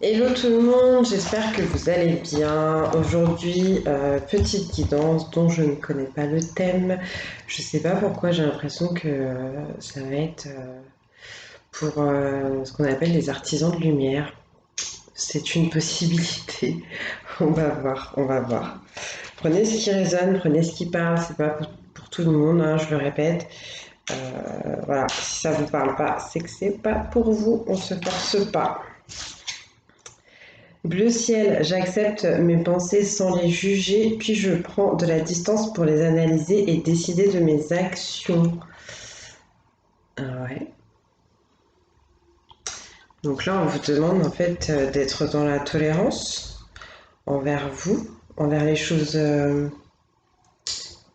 Hello tout le monde, j'espère que vous allez bien. Aujourd'hui, petite guidance dont je ne connais pas le thème. Je sais pas pourquoi j'ai l'impression que ça va être pour ce qu'on appelle les artisans de lumière. C'est une possibilité. On va voir, on va voir. Prenez ce qui résonne, prenez ce qui parle. C'est pas pour tout le monde, hein, je le répète. Voilà, si ça vous parle pas, c'est que c'est pas pour vous. On se force pas. Bleu ciel, j'accepte mes pensées sans les juger, puis je prends de la distance pour les analyser et décider de mes actions. Ah ouais. Donc là, on vous demande en fait d'être dans la tolérance envers vous, envers les choses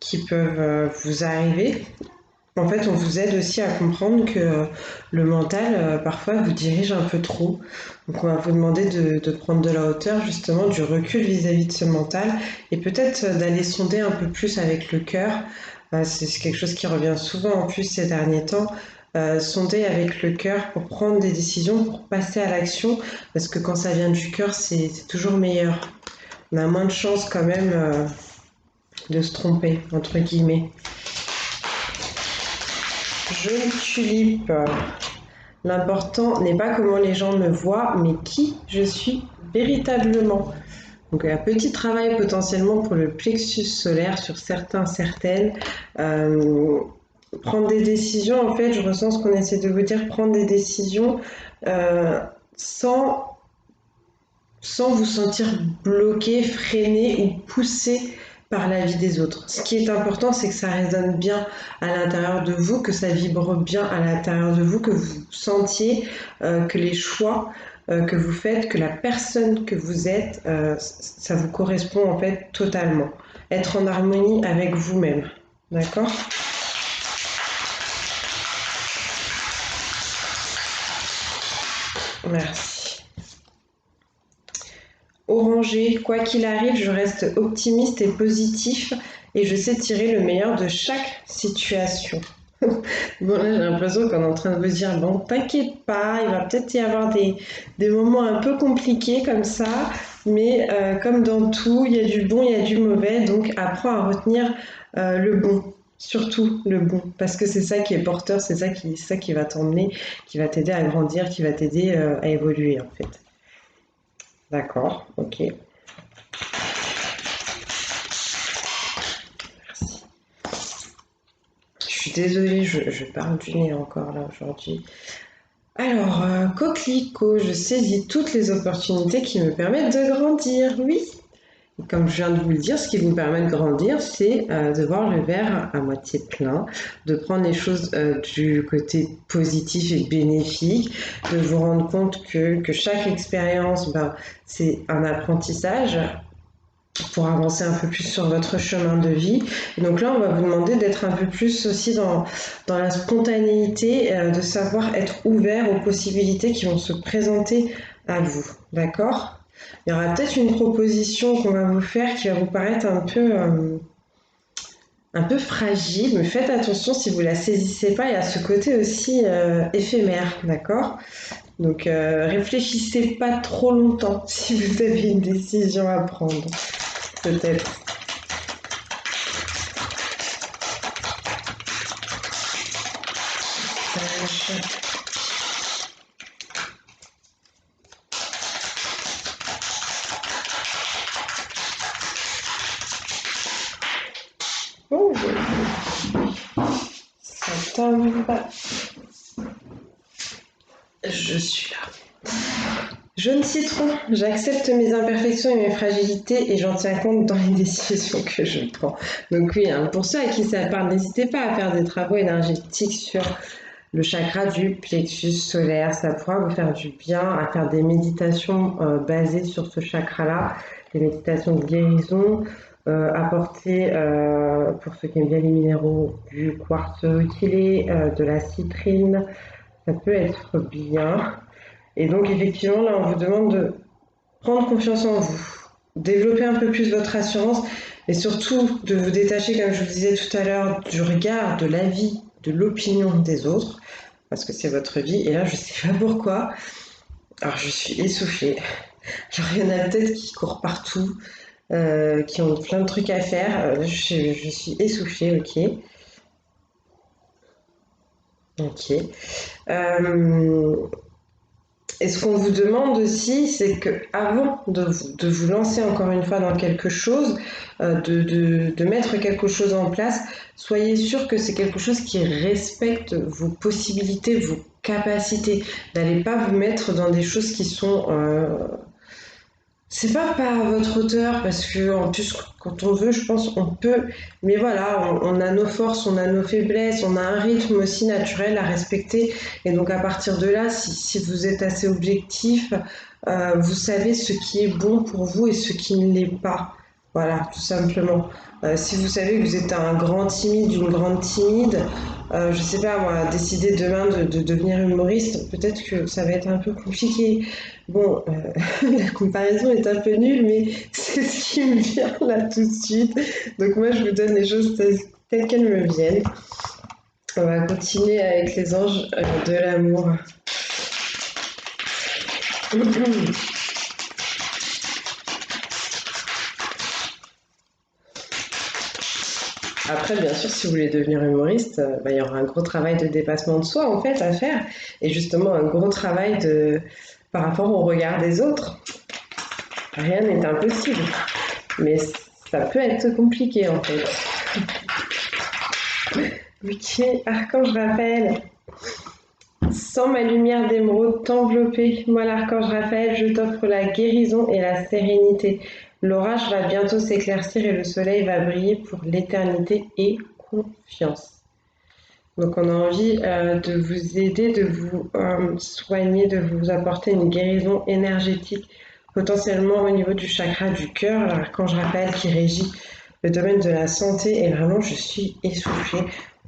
qui peuvent vous arriver. En fait, on vous aide aussi à comprendre que le mental, parfois, vous dirige un peu trop. Donc, on va vous demander de prendre de la hauteur, justement, du recul vis-à-vis de ce mental, et peut-être d'aller sonder un peu plus avec le cœur. C'est quelque chose qui revient souvent en plus ces derniers temps. Sonder avec le cœur pour prendre des décisions, pour passer à l'action, parce que quand ça vient du cœur, c'est toujours meilleur. On a moins de chances quand même de se tromper, entre guillemets. Jeune tulipe. L'important n'est pas comment les gens me voient, mais qui je suis véritablement. Donc, un petit travail potentiellement pour le plexus solaire sur certains, certaines. Euh, Prendre des décisions, en fait, je ressens ce qu'on essaie de vous dire, prendre des décisions euh, sans, sans vous sentir bloqué, freiné ou poussé par la vie des autres. Ce qui est important, c'est que ça résonne bien à l'intérieur de vous, que ça vibre bien à l'intérieur de vous, que vous sentiez que les choix que vous faites, que la personne que vous êtes, ça vous correspond en fait totalement. Être en harmonie avec vous-même. D'accord? Merci. Orangé, quoi qu'il arrive, je reste optimiste et positif et je sais tirer le meilleur de chaque situation. Bon, là, j'ai l'impression qu'on est en train de vous dire, bon, t'inquiète pas, il va peut-être y avoir des moments un peu compliqués comme ça, mais comme dans tout, il y a du bon, il y a du mauvais, donc apprends à retenir le bon, surtout le bon, parce que c'est ça qui est porteur, c'est ça qui va t'emmener, qui va t'aider à grandir, qui va t'aider à évoluer en fait. D'accord, ok. Je suis désolée, je parle du nez encore là aujourd'hui. Alors, coquelicot, je saisis toutes les opportunités qui me permettent de grandir, oui. Et comme je viens de vous le dire, ce qui vous permet de grandir, c'est de voir le verre à moitié plein, de prendre les choses du côté positif et bénéfique, de vous rendre compte que chaque expérience, ben, c'est un apprentissage pour avancer un peu plus sur votre chemin de vie. Et donc là, on va vous demander d'être un peu plus aussi dans la spontanéité, de savoir être ouvert aux possibilités qui vont se présenter à vous. D'accord? Il y aura peut-être une proposition qu'on va vous faire qui va vous paraître un peu fragile, mais faites attention si vous la saisissez pas. Il y a ce côté aussi éphémère, d'accord? Donc réfléchissez pas trop longtemps si vous avez une décision à prendre, peut-être. Oh, ça tombe. Je suis là. Jeune citron, j'accepte mes imperfections et mes fragilités et j'en tiens compte dans les décisions que je prends. Donc oui, hein, pour ceux à qui ça parle, n'hésitez pas à faire des travaux énergétiques sur le chakra du plexus solaire. Ça pourra vous faire du bien, à faire des méditations basées sur ce chakra-là, des méditations de guérison, apporter, pour ceux qui aiment bien les minéraux, du quartz rutilé, de la citrine, ça peut être bien. Et donc effectivement, là, on vous demande de prendre confiance en vous, développer un peu plus votre assurance et surtout de vous détacher, comme je vous disais tout à l'heure, du regard, de l'avis, de l'opinion des autres, parce que c'est votre vie. Et là, je ne sais pas pourquoi, Alors, je suis essoufflée. Genre, il y en a peut-être qui courent partout, qui ont plein de trucs à faire. Je suis essoufflée, ok. Ok. Euh, Et ce qu'on vous demande aussi, c'est que avant de vous lancer encore une fois dans quelque chose, de mettre quelque chose en place, soyez sûr que c'est quelque chose qui respecte vos possibilités, vos capacités. N'allez pas vous mettre dans des choses qui sont c'est pas à votre hauteur parce que en plus quand on veut, je pense on peut. Mais voilà, on a nos forces, on a nos faiblesses, on a un rythme aussi naturel à respecter. Et donc à partir de là, si vous êtes assez objectif, vous savez ce qui est bon pour vous et ce qui ne l'est pas. Voilà, tout simplement. Si vous savez que vous êtes un grand timide, une grande timide, je sais pas moi, décider demain de devenir humoriste, peut-être que ça va être un peu compliqué. Bon, la comparaison est un peu nulle, mais c'est ce qui me vient là tout de suite. Donc moi, je vous donne les choses telles qu'elles me viennent. On va continuer avec les anges de l'amour. Après, bien sûr, si vous voulez devenir humoriste, il y aura un gros travail de dépassement de soi, en fait, à faire. Et justement, un gros travail par rapport au regard des autres. Rien n'est impossible. Mais ça peut être compliqué, en fait. Ok, Archange Raphaël. Sans ma lumière d'émeraude t'envelopper, moi l'archange Raphaël, je t'offre la guérison et la sérénité. L'orage va bientôt s'éclaircir et le soleil va briller pour l'éternité et confiance. Donc on a envie de vous aider, de vous soigner, de vous apporter une guérison énergétique, potentiellement au niveau du chakra du cœur, l'archange Raphaël qui régit le domaine de la santé. Et vraiment, je suis essoufflée.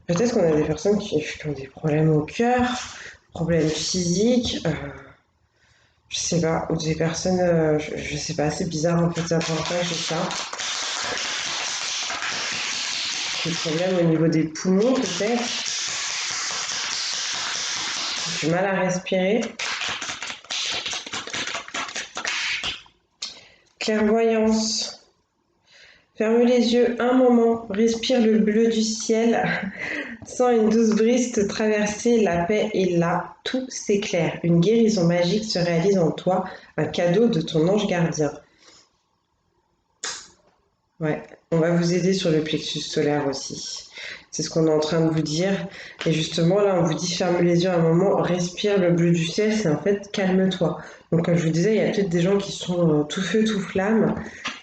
Peut-être qu'on a des personnes qui ont des problèmes au cœur, problèmes physiques, je sais pas, ou des personnes, je sais pas, c'est bizarre en fait, ça prend pas que j'ai ça. Des problèmes au niveau des poumons peut-être, du mal à respirer. Clairvoyance. Ferme les yeux un moment, respire le bleu du ciel, sens une douce brise te traverser, la paix est là, tout s'éclaire, une guérison magique se réalise en toi, un cadeau de ton ange gardien. Ouais, on va vous aider sur le plexus solaire aussi. C'est ce qu'on est en train de vous dire. Et justement, là, on vous dit ferme les yeux un moment, respire le bleu du ciel, c'est en fait calme-toi. Donc, comme je vous disais, il y a peut-être des gens qui sont tout feu, tout flamme,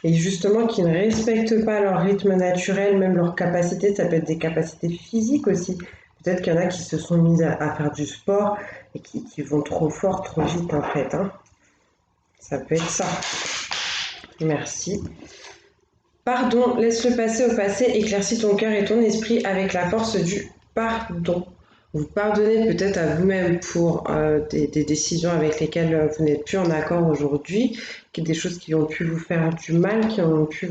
et justement qui ne respectent pas leur rythme naturel, même leurs capacités. Ça peut être des capacités physiques aussi. Peut-être qu'il y en a qui se sont mis à faire du sport et qui vont trop fort, trop vite, en fait, hein. Ça peut être ça. Merci. Pardon, laisse-le passer au passé, éclaircis ton cœur et ton esprit avec la force du pardon. Vous pardonnez peut-être à vous-même pour des décisions avec lesquelles vous n'êtes plus en accord aujourd'hui, des choses qui ont pu vous faire du mal, qui ont pu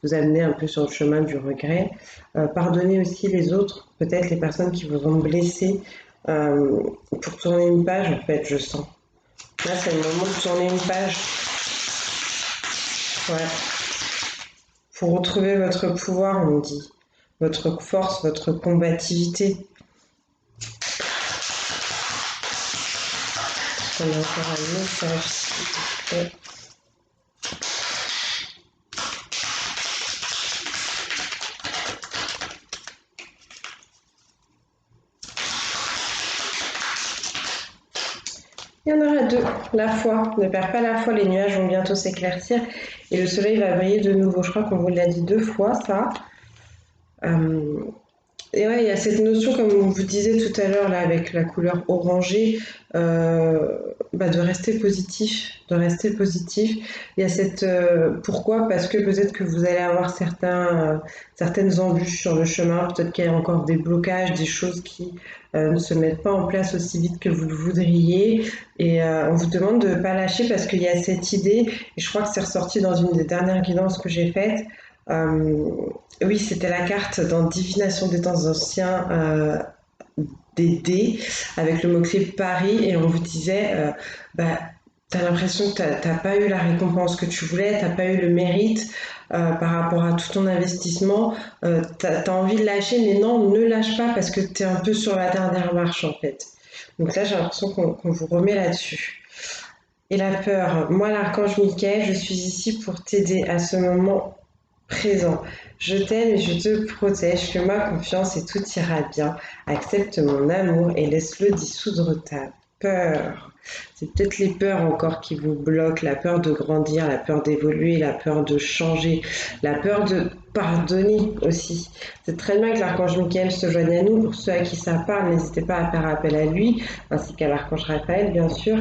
vous amener un peu sur le chemin du regret. Pardonnez aussi les autres, peut-être les personnes qui vous ont blessé, pour tourner une page, en fait, je sens. Là, c'est le moment de tourner une page. Ouais. Pour retrouver votre pouvoir, on dit, votre force, votre combativité. On a encore un message, s'il vous plaît. Il y en aura deux. La foi, ne perds pas la foi, les nuages vont bientôt s'éclaircir et le soleil va briller de nouveau. Je crois qu'on vous l'a dit 2 fois, ça. Euh, Et ouais, il y a cette notion, comme on vous disait tout à l'heure, là, avec la couleur orangée, de rester positif, de rester positif. Il y a cette, pourquoi? Parce que peut-être que vous allez avoir certaines embûches sur le chemin, peut-être qu'il y a encore des blocages, des choses qui ne se mettent pas en place aussi vite que vous le voudriez. Et on vous demande de ne pas lâcher parce qu'il y a cette idée, et je crois que c'est ressorti dans une des dernières guidances que j'ai faites. Euh, oui, c'était la carte dans Divination des temps anciens des dés avec le mot-clé Paris et on vous disait t'as l'impression que t'as pas eu la récompense que tu voulais, t'as pas eu le mérite par rapport à tout ton investissement, t'as envie de lâcher, mais non, ne lâche pas parce que t'es un peu sur la dernière marche en fait. Donc là, j'ai l'impression qu'on vous remet là-dessus. Et la peur, moi, l'archange Michael, je suis ici pour t'aider à ce moment présent. Je t'aime et je te protège, fais-moi confiance et tout ira bien. Accepte mon amour et laisse-le dissoudre ta peur. C'est peut-être les peurs encore qui vous bloquent, la peur de grandir, la peur d'évoluer, la peur de changer, la peur de pardonner aussi. C'est très bien que l'archange Michael se joigne à nous. Pour ceux à qui ça parle, n'hésitez pas à faire appel à lui, ainsi qu'à l'archange Raphaël, bien sûr.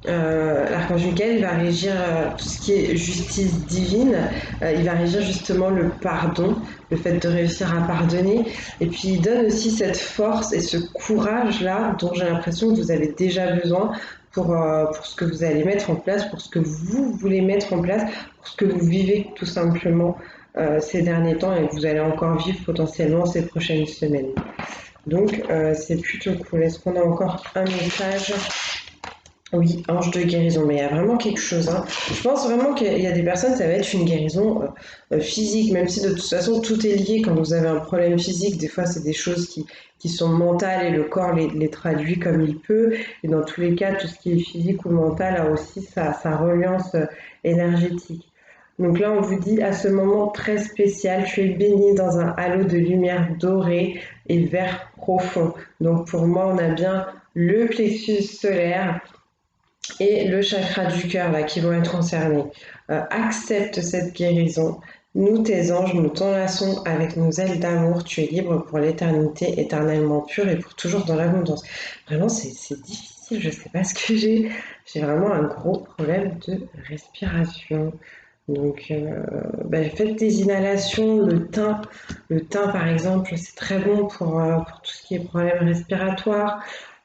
L'archange Michael va régir tout ce qui est justice divine, il va régir justement le pardon, le fait de réussir à pardonner, et puis il donne aussi cette force et ce courage-là dont j'ai l'impression que vous avez déjà besoin pour ce que vous allez mettre en place, pour ce que vous voulez mettre en place, pour ce que vous vivez tout simplement ces derniers temps et que vous allez encore vivre potentiellement ces prochaines semaines. Donc c'est plutôt cool. Est-ce qu'on a encore un message? Oui, ange de guérison, mais il y a vraiment quelque chose, hein. Je pense vraiment qu'il y a des personnes, ça va être une guérison physique, même si de toute façon tout est lié. Quand vous avez un problème physique, des fois c'est des choses qui sont mentales et le corps les traduit comme il peut. Et dans tous les cas, tout ce qui est physique ou mental a aussi sa reliance énergétique. Donc là, on vous dit à ce moment très spécial, tu es baigné dans un halo de lumière dorée et vert profond. Donc pour moi, on a bien le plexus solaire et le chakra du cœur là qui vont être concernés. Accepte cette guérison. Nous, tes anges, nous t'enlaçons avec nos ailes d'amour. Tu es libre pour l'éternité, éternellement pure et pour toujours dans l'abondance. Vraiment, c'est difficile. Je ne sais pas ce que j'ai. J'ai vraiment un gros problème de respiration. Donc, faites des inhalations. Le thym, par exemple, c'est très bon pour tout ce qui est problème respiratoire.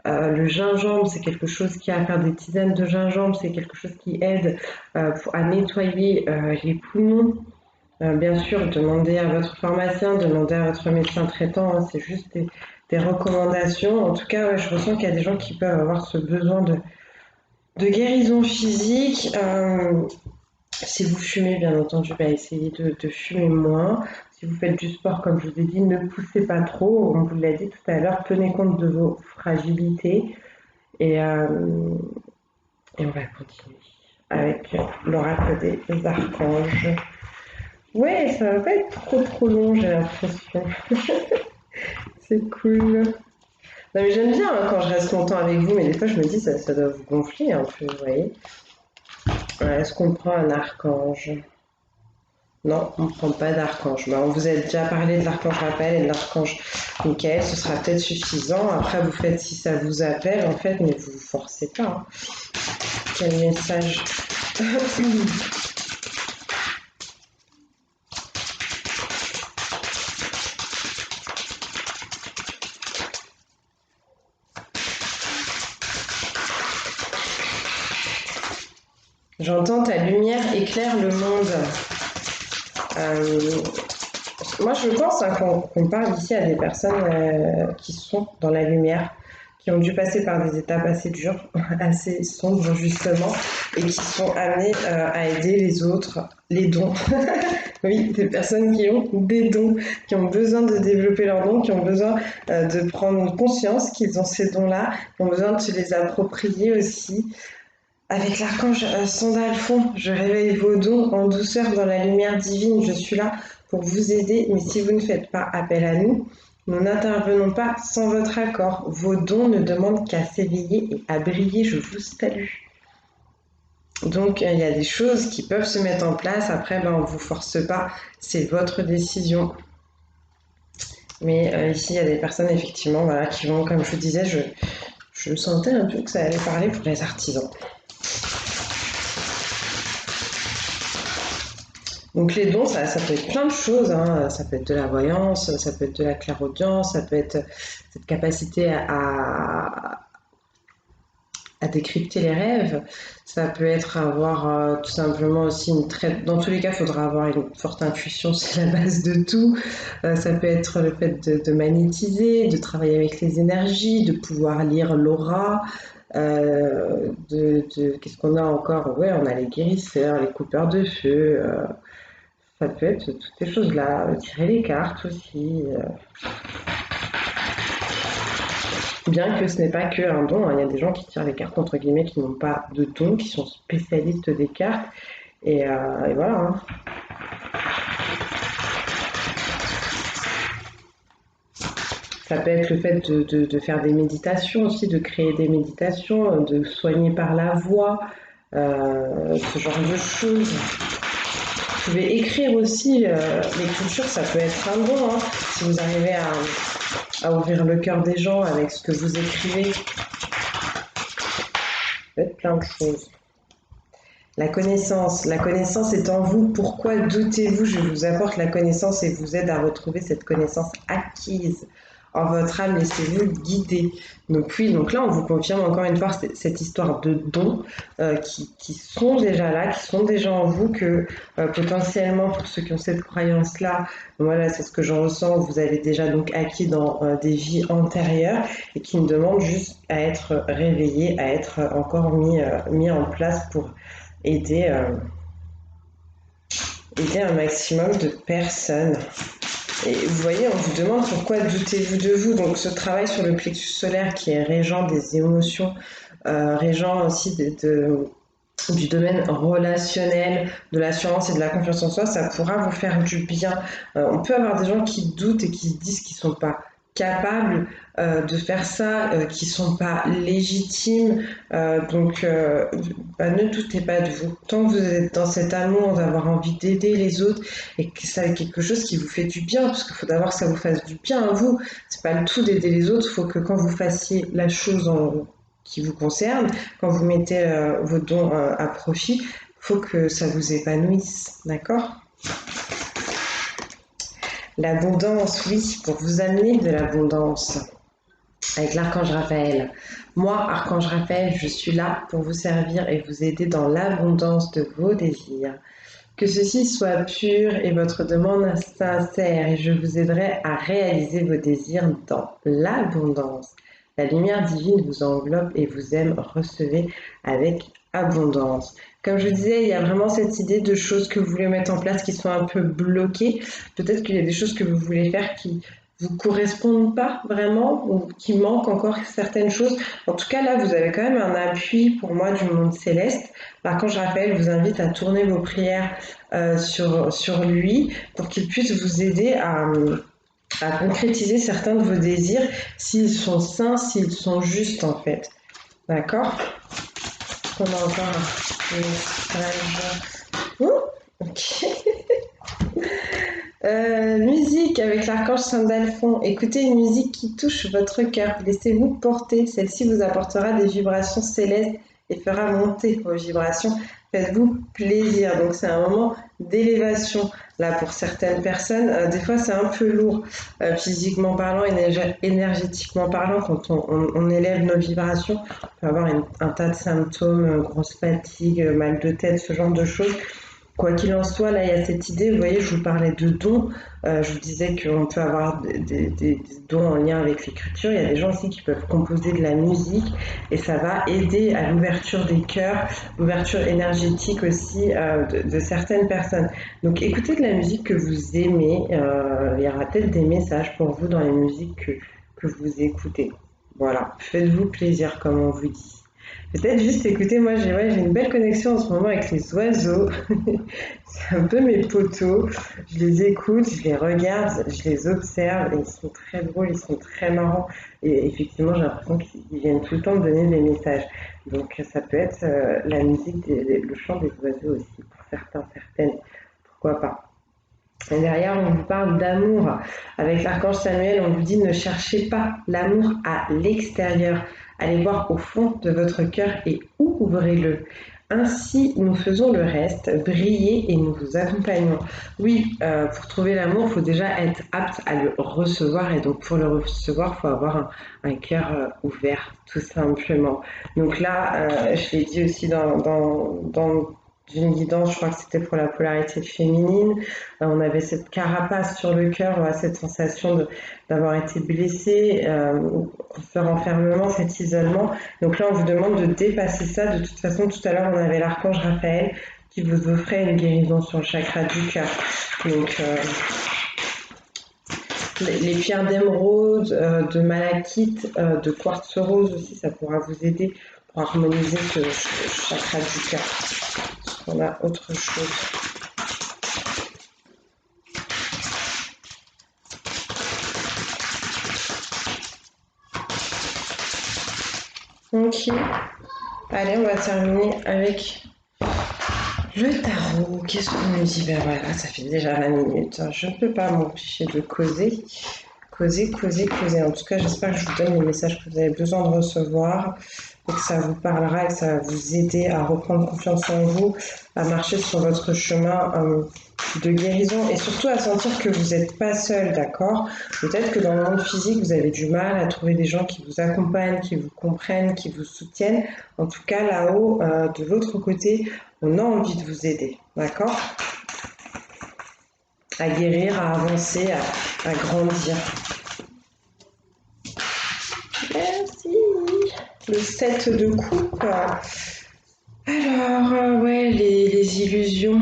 Le gingembre, c'est quelque chose qui a à faire des tisanes de gingembre, c'est quelque chose qui aide à nettoyer les poumons. Bien sûr, demandez à votre pharmacien, demandez à votre médecin traitant, hein, c'est juste des recommandations. En tout cas, ouais, je ressens qu'il y a des gens qui peuvent avoir ce besoin de guérison physique. Si vous fumez, bien entendu, essayez de fumer moins. Si vous faites du sport, comme je vous ai dit, ne poussez pas trop. On vous l'a dit tout à l'heure, tenez compte de vos fragilités. Et, euh, et on va continuer avec l'oracle des archanges. Ouais, ça va pas être trop long, j'ai l'impression. C'est cool. Non, mais j'aime bien hein, quand je reste longtemps avec vous, mais des fois je me dis ça doit vous gonfler un peu, vous voyez. Est-ce qu'on prend un archange? Non, on ne prend pas d'archange. On vous a déjà parlé de l'archange Raphaël et de l'archange Michael, ce sera peut-être suffisant. Après, vous faites si ça vous appelle, en fait, mais vous ne forcez pas. Hein. Quel message? J'entends ta lumière éclaire le monde. Euh, Moi, je pense hein, qu'on parle ici à des personnes qui sont dans la lumière, qui ont dû passer par des étapes assez dures, assez sombres justement, et qui sont amenées à aider les autres, les dons. Oui, des personnes qui ont des dons, qui ont besoin de développer leurs dons, qui ont besoin de prendre conscience qu'ils ont ces dons-là, qui ont besoin de se les approprier aussi. Avec l'archange Sandalphon, je réveille vos dons en douceur dans la lumière divine. Je suis là pour vous aider, mais si vous ne faites pas appel à nous, nous n'intervenons pas sans votre accord. Vos dons ne demandent qu'à s'éveiller et à briller. Je vous salue. Donc, il y a des choses qui peuvent se mettre en place. Après, on ne vous force pas. C'est votre décision. Mais ici, il y a des personnes, effectivement, voilà, qui vont, comme je vous disais, je sentais un peu que ça allait parler pour les artisans. Donc les dons, ça peut être plein de choses, hein. Ça peut être de la voyance, ça peut être de la clairaudience, ça peut être cette capacité à décrypter les rêves, ça peut être avoir tout simplement aussi Dans tous les cas, il faudra avoir une forte intuition, c'est la base de tout. Ça peut être le fait de magnétiser, de travailler avec les énergies, de pouvoir lire l'aura. Qu'est-ce qu'on a encore? Ouais, on a les guérisseurs, les coupeurs de feu. Ça peut être toutes ces choses-là. Tirer les cartes aussi. Bien que ce n'est pas que un don, hein. Il y a des gens qui tirent les cartes, entre guillemets, qui n'ont pas de don, qui sont spécialistes des cartes. Et voilà, hein. Ça peut être le fait de faire des méditations aussi, de créer des méditations, de soigner par la voix, ce genre de choses. Vous pouvez écrire aussi, l'écriture, ça peut être un don, hein. Si vous arrivez à ouvrir le cœur des gens avec ce que vous écrivez, ça peut être plein de choses. La connaissance est en vous. Pourquoi doutez-vous? Je vous apporte la connaissance et vous aide à retrouver cette connaissance acquise en votre âme. Laissez-vous guider. Donc oui, donc là, on vous confirme encore une fois cette histoire de dons qui sont déjà là, qui sont déjà en vous, que potentiellement, pour ceux qui ont cette croyance-là, voilà, c'est ce que j'en ressens, vous avez déjà donc acquis dans des vies antérieures et qui me demandent juste à être réveillés, à être encore mis en place pour aider, aider un maximum de personnes. Et vous voyez, on vous demande pourquoi doutez-vous de vous. Donc ce travail sur le plexus solaire qui est régent des émotions, régent aussi du domaine relationnel, de l'assurance et de la confiance en soi, ça pourra vous faire du bien. On peut avoir des gens qui doutent et qui se disent qu'ils ne sont pas capables de faire ça, qui ne sont pas légitimes. Ne doutez pas de vous. Tant que vous êtes dans cet amour d'avoir envie d'aider les autres et que ça est quelque chose qui vous fait du bien, parce qu'il faut d'abord que ça vous fasse du bien à vous. C'est pas le tout d'aider les autres, il faut que quand vous fassiez la chose qui vous concerne, quand vous mettez vos dons à profit, il faut que ça vous épanouisse, d'accord? L'abondance, oui, pour vous amener de l'abondance avec l'archange Raphaël. Moi, archange Raphaël, je suis là pour vous servir et vous aider dans l'abondance de vos désirs. Que ceci soit pur et votre demande sincère, et je vous aiderai à réaliser vos désirs dans l'abondance. La lumière divine vous enveloppe et vous aime. Recevez avec abondance. Comme je disais, il y a vraiment cette idée de choses que vous voulez mettre en place qui sont un peu bloquées. Peut-être qu'il y a des choses que vous voulez faire qui vous correspondent pas vraiment ou qui manquent encore certaines choses. En tout cas, là, vous avez quand même un appui pour moi du monde céleste. L'archange Raphaël vous invite à tourner vos prières sur lui pour qu'il puisse vous aider à concrétiser certains de vos désirs s'ils sont sains, s'ils sont justes en fait. D'accord? On a encore un message. Ok. Musique avec l'archange Saint-Alphon. Écoutez une musique qui touche votre cœur. Laissez-vous porter. Celle-ci vous apportera des vibrations célestes et fera monter vos vibrations. Faites-vous plaisir. Donc c'est un moment d'élévation. Là pour certaines personnes, des fois c'est un peu lourd, physiquement parlant, énergétiquement parlant, quand on élève nos vibrations. On peut avoir un tas de symptômes, grosse fatigue, mal de tête, ce genre de choses. Quoi qu'il en soit, là, il y a cette idée, vous voyez, je vous parlais de dons, je vous disais qu'on peut avoir des dons en lien avec l'écriture, il y a des gens aussi qui peuvent composer de la musique, et ça va aider à l'ouverture des cœurs, l'ouverture énergétique aussi de certaines personnes. Donc écoutez de la musique que vous aimez, il y aura peut-être des messages pour vous dans les musiques que vous écoutez. Voilà, faites-vous plaisir, comme on vous dit. Peut-être juste écouter, moi j'ai une belle connexion en ce moment avec les oiseaux. C'est un peu mes potos. Je les écoute, je les regarde, je les observe et ils sont très drôles, ils sont très marrants. Et effectivement, j'ai l'impression qu'ils viennent tout le temps me donner des messages. Donc ça peut être la musique, le chant des oiseaux aussi, pour certains, certaines. Pourquoi pas? Et derrière, on vous parle d'amour. Avec l'archange Samuel, on vous dit ne cherchez pas l'amour à l'extérieur. Allez voir au fond de votre cœur et ouvrez-le. Ainsi, nous faisons le reste, briller et nous vous accompagnons. Oui, pour trouver l'amour, il faut déjà être apte à le recevoir. Et donc, pour le recevoir, il faut avoir un cœur ouvert, tout simplement. Donc là, je l'ai dit aussi dans d'une guidance, je crois que c'était pour la polarité féminine. On avait cette carapace sur le cœur, cette sensation d'avoir été blessé, ce renfermement, cet isolement. Donc là, on vous demande de dépasser ça. De toute façon, tout à l'heure, on avait l'archange Raphaël qui vous offrait une guérison sur le chakra du cœur. Donc, les pierres d'émeraude, de malachite, de quartz rose aussi, ça pourra vous aider pour harmoniser ce chakra du cœur. On a autre chose. Ok. Allez, on va terminer avec le tarot. Qu'est-ce qu'on nous dit? Ben voilà, ça fait déjà 20 minutes. Je ne peux pas m'empêcher de causer. Causer. En tout cas, j'espère que je vous donne les messages que vous avez besoin de recevoir et que ça vous parlera et que ça va vous aider à reprendre confiance en vous, à marcher sur votre chemin de guérison et surtout à sentir que vous n'êtes pas seul, d'accord? Peut-être que dans le monde physique, vous avez du mal à trouver des gens qui vous accompagnent, qui vous comprennent, qui vous soutiennent. En tout cas, là-haut, de l'autre côté, on a envie de vous aider, d'accord? À guérir, à avancer, à grandir. Merci. Le 7 de coupe. Alors, ouais, les illusions.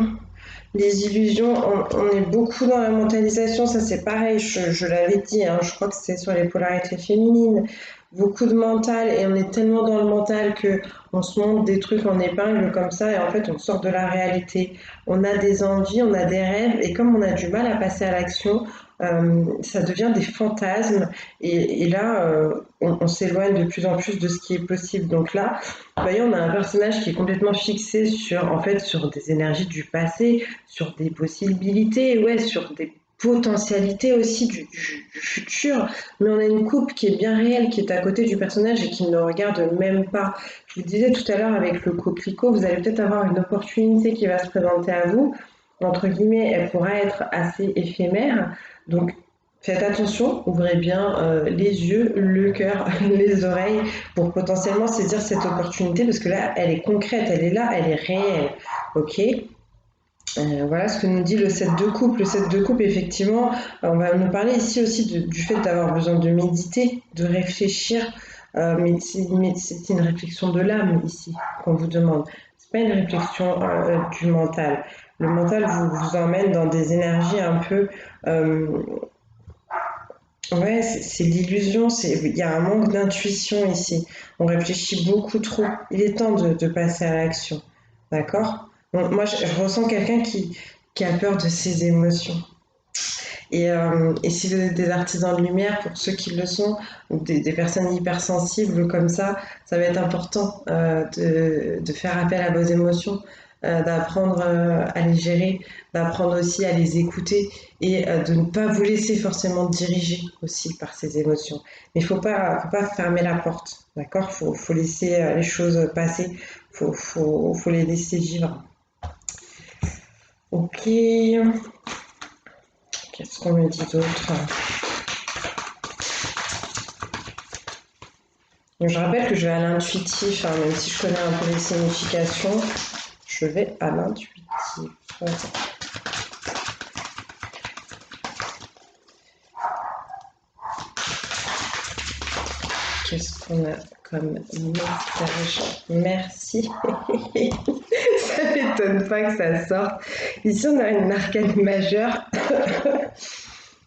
Les illusions, on est beaucoup dans la mentalisation, ça c'est pareil, je l'avais dit, hein, je crois que c'est sur les polarités féminines. Beaucoup de mental et on est tellement dans le mental que on se montre des trucs en épingle comme ça et en fait on sort de la réalité. On a des envies, on a des rêves et comme on a du mal à passer à l'action, ça devient des fantasmes et là on s'éloigne de plus en plus de ce qui est possible. Donc là, vous voyez, on a un personnage qui est complètement fixé sur, en fait, sur des énergies du passé, sur des possibilités, ouais, sur des potentialités aussi du futur, mais on a une coupe qui est bien réelle, qui est à côté du personnage et qui ne regarde même pas. Je vous disais tout à l'heure avec le coquelicot, vous allez peut-être avoir une opportunité qui va se présenter à vous. Entre guillemets, elle pourra être assez éphémère. Donc, faites attention, ouvrez bien les yeux, le cœur, les oreilles pour potentiellement saisir cette opportunité parce que là, elle est concrète, elle est là, elle est réelle. Ok. Voilà ce que nous dit le 7 de coupe. Le 7 de coupe, effectivement, on va nous parler ici aussi du fait d'avoir besoin de méditer, de réfléchir, mais c'est une réflexion de l'âme ici qu'on vous demande. C'est pas une réflexion du mental. Le mental vous emmène dans des énergies un peu ouais, c'est l'illusion, il y a un manque d'intuition ici. On réfléchit beaucoup trop. Il est temps de passer à l'action. D'accord? Bon, moi, je ressens quelqu'un qui a peur de ses émotions. Et si vous êtes des artisans de lumière, pour ceux qui le sont, ou des personnes hypersensibles comme ça va être important de faire appel à vos émotions, d'apprendre à les gérer, d'apprendre aussi à les écouter et de ne pas vous laisser forcément diriger aussi par ces émotions. Mais faut pas fermer la porte, d'accord? Faut laisser les choses passer, faut les laisser vivre. Ok, qu'est-ce qu'on me dit d'autre? Donc, je rappelle que je vais à l'intuitif, hein, même si je connais un peu les significations, je vais à l'intuitif. Qu'est-ce qu'on a comme message? Merci. Ça m'étonne pas que ça sorte. Ici, on a une arcane majeure.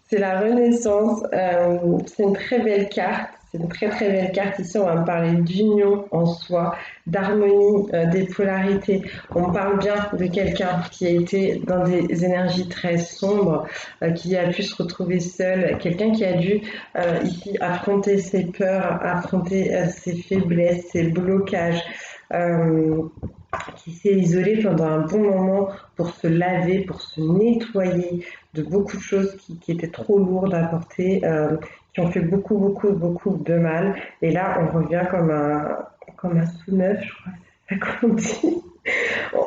C'est la Renaissance. C'est une très belle carte. C'est une très très belle carte. Ici, on va me parler d'union en soi, d'harmonie, des polarités. On parle bien de quelqu'un qui a été dans des énergies très sombres, qui a pu se retrouver seul, quelqu'un qui a dû ici affronter ses peurs, affronter ses faiblesses, ses blocages. Qui s'est isolé pendant un bon moment pour se laver, pour se nettoyer de beaucoup de choses qui étaient trop lourdes à porter, qui ont fait beaucoup de mal. Et là, on revient comme un sous-neuf, je crois que c'est ça qu'on dit.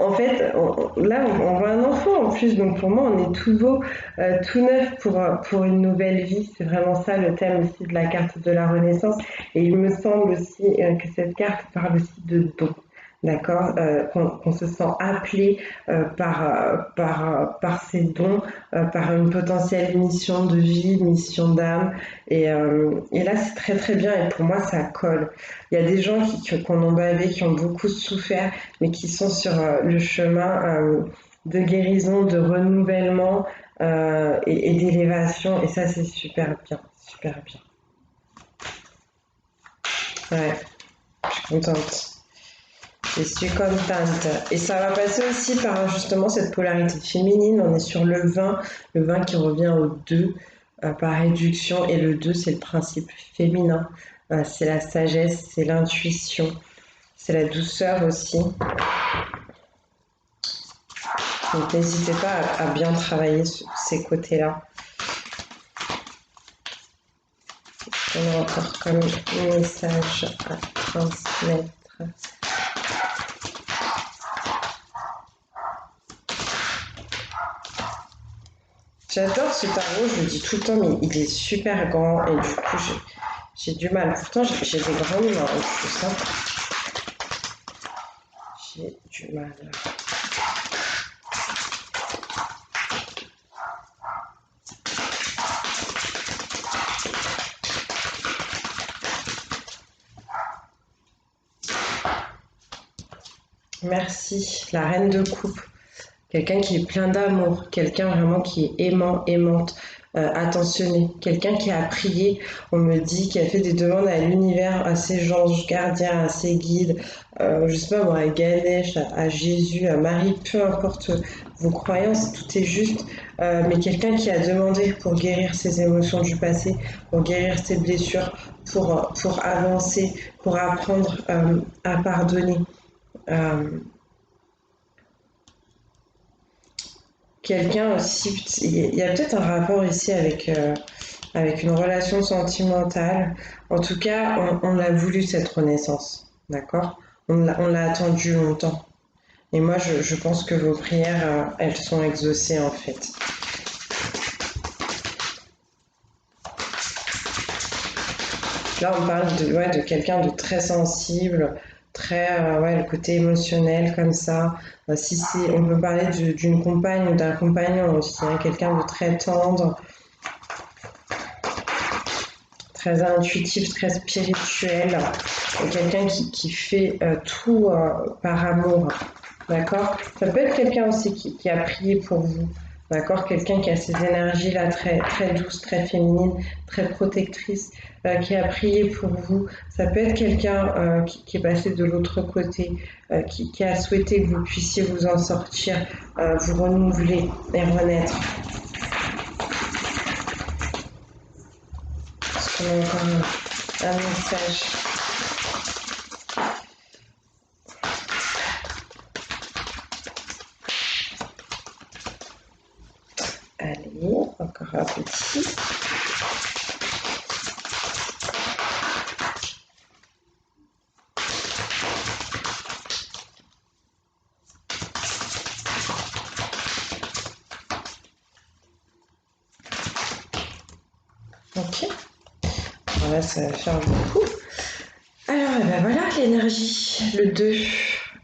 En fait, là, on voit un enfant en plus, donc pour moi, on est tout beau, tout neuf pour une nouvelle vie. C'est vraiment ça le thème aussi de la carte de la Renaissance. Et il me semble aussi que cette carte parle aussi de don. d'accord, qu'on se sent appelé par ses dons, par une potentielle mission de vie, mission d'âme. Et là, c'est très très bien et pour moi, ça colle. Il y a des gens qu'on en bavé, qui ont beaucoup souffert, mais qui sont sur le chemin de guérison, de renouvellement et d'élévation. Et ça, c'est super bien, super bien. Ouais, je suis contente. Je suis contente. Et ça va passer aussi par justement cette polarité féminine. On est sur le 20 qui revient au 2 par réduction. Et le 2, c'est le principe féminin. C'est la sagesse, c'est l'intuition, c'est la douceur aussi. Donc n'hésitez pas à bien travailler ces côtés-là. On a encore comme message à transmettre. J'adore ce tarot, je le dis tout le temps, mais il est super grand et du coup j'ai du mal. Pourtant j'ai des grandes mains en plus. Hein. J'ai du mal. Merci, la reine de coupe. Quelqu'un qui est plein d'amour, quelqu'un vraiment qui est aimant, aimante, attentionné, quelqu'un qui a prié, on me dit, qui a fait des demandes à l'univers, à ses anges gardiens, à ses guides, je sais pas moi, à Ganesh, à Jésus, à Marie, peu importe vos croyances, tout est juste, mais quelqu'un qui a demandé pour guérir ses émotions du passé, pour guérir ses blessures, pour avancer, pour apprendre à pardonner. Euh, Quelqu'un aussi, il y a peut-être un rapport ici avec une relation sentimentale. En tout cas, on a voulu cette renaissance, d'accord? On l'a attendu longtemps. Et moi, je pense que vos prières, elles sont exaucées en fait. Là, on parle de quelqu'un de très sensible, très, ouais, le côté émotionnel comme ça. Si c'est, on peut parler d'une compagne ou d'un compagnon aussi, hein, quelqu'un de très tendre, très intuitif, très spirituel, quelqu'un qui fait tout par amour, d'accord? Ça peut être quelqu'un aussi qui a prié pour vous, d'accord? Quelqu'un qui a ces énergies-là très, très douces, très féminines, très protectrices, qui a prié pour vous. Ça peut être quelqu'un qui est passé de l'autre côté, qui a souhaité que vous puissiez vous en sortir, vous renouveler et renaître. Parce qu'on a encore un message. Allez, encore un petit. Ok. Voilà, ça va faire beaucoup. Alors, eh ben voilà l'énergie, le 2,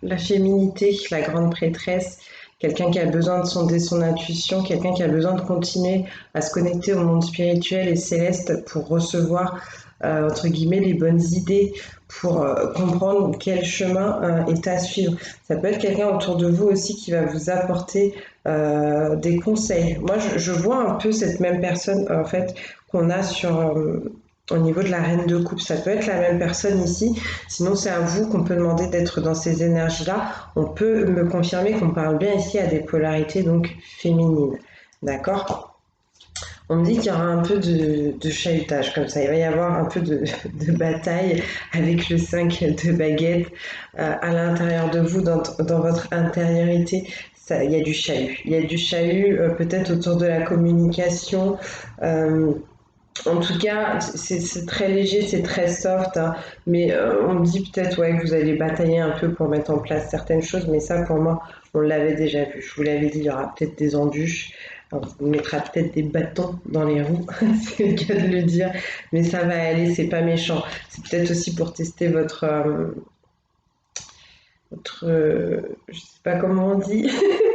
la féminité, la grande prêtresse, quelqu'un qui a besoin de sonder son intuition, quelqu'un qui a besoin de continuer à se connecter au monde spirituel et céleste pour recevoir, entre guillemets, les bonnes idées, pour comprendre quel chemin est à suivre. Ça peut être quelqu'un autour de vous aussi qui va vous apporter des conseils. Moi, je vois un peu cette même personne, en fait, qu'on a au niveau de la reine de coupe. Ça peut être la même personne ici, sinon c'est à vous qu'on peut demander d'être dans ces énergies-là. On peut me confirmer qu'on parle bien ici à des polarités donc féminines. D'accord? On me dit qu'il y aura un peu de chahutage comme ça. Il va y avoir un peu de bataille avec le 5 de baguette à l'intérieur de vous, dans votre intériorité. Ça, il y a du chahut. Il y a du chahut peut-être autour de la communication. En tout cas, c'est très léger, c'est très soft, hein, mais on me dit peut-être ouais, que vous allez batailler un peu pour mettre en place certaines choses, mais ça pour moi, on l'avait déjà vu. Je vous l'avais dit, il y aura peut-être des embûches, on vous mettra peut-être des bâtons dans les roues, c'est le cas de le dire, mais ça va aller, c'est pas méchant. C'est peut-être aussi pour tester je sais pas comment on dit,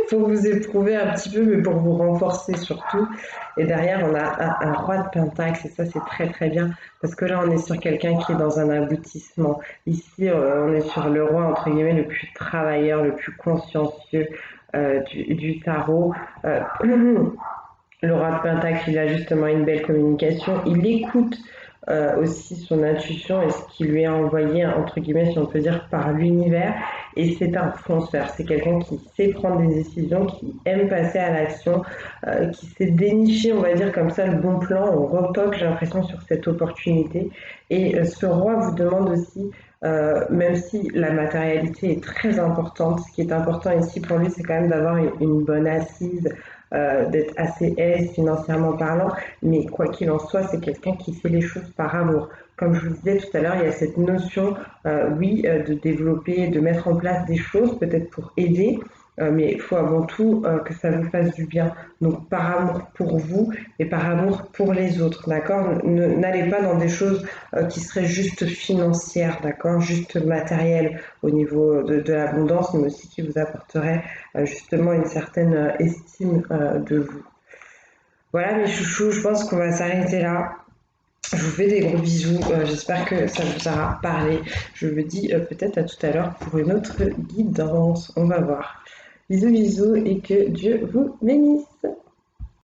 pour vous éprouver un petit peu, mais pour vous renforcer surtout. Et derrière, on a un roi de pentacle, et ça, c'est très très bien, parce que là, on est sur quelqu'un qui est dans un aboutissement. Ici, on est sur le roi, entre guillemets, le plus travailleur, le plus consciencieux du tarot. Le roi de pentacle, il a justement une belle communication, il écoute aussi son intuition et ce qui lui est envoyé, entre guillemets, si on peut dire, par l'univers. Et c'est un fonceur, c'est quelqu'un qui sait prendre des décisions, qui aime passer à l'action, qui sait dénicher, on va dire comme ça, le bon plan. On retoque, j'ai l'impression, sur cette opportunité. Et ce roi vous demande aussi, même si la matérialité est très importante, ce qui est important ici pour lui, c'est quand même d'avoir une bonne assise, d'être assez aise financièrement parlant, mais quoi qu'il en soit, c'est quelqu'un qui fait les choses par amour. Comme je vous disais tout à l'heure, il y a cette notion, oui, de développer, de mettre en place des choses, peut-être pour aider, mais il faut avant tout que ça vous fasse du bien. Donc par amour pour vous et par amour pour les autres, d'accord? N'allez pas dans des choses qui seraient juste financières, d'accord? Juste matérielles au niveau de l'abondance, mais aussi qui vous apporteraient justement une certaine estime de vous. Voilà mes chouchous, je pense qu'on va s'arrêter là. Je vous fais des gros bisous, j'espère que ça vous aura parlé. Je vous dis peut-être à tout à l'heure pour une autre guidance, on va voir. Bisous bisous et que Dieu vous bénisse.